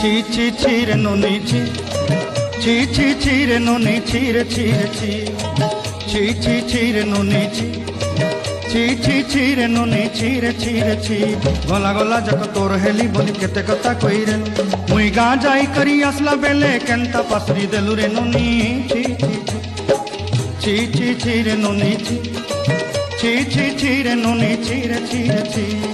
ছি ছি ছি রে নুনি ছি ছি ছি ছি রে নুনি ছি রে ছি রে ছি ছি ছি ছি রে নুনি ছি ছি ছি ছি রে নুনি ছি রে ছি রে ছি গলা গলা যাক তোর হেলি বলি কেতে কথা কইরে মুই গা যাই করি আসলা বেলে কেনতা পাসরি দেলু রে নুনি ছি ছি ছি ছি ছি রে নুনি ছি ছি ছি ছি রে নুনি ছি রে ছি রে ছি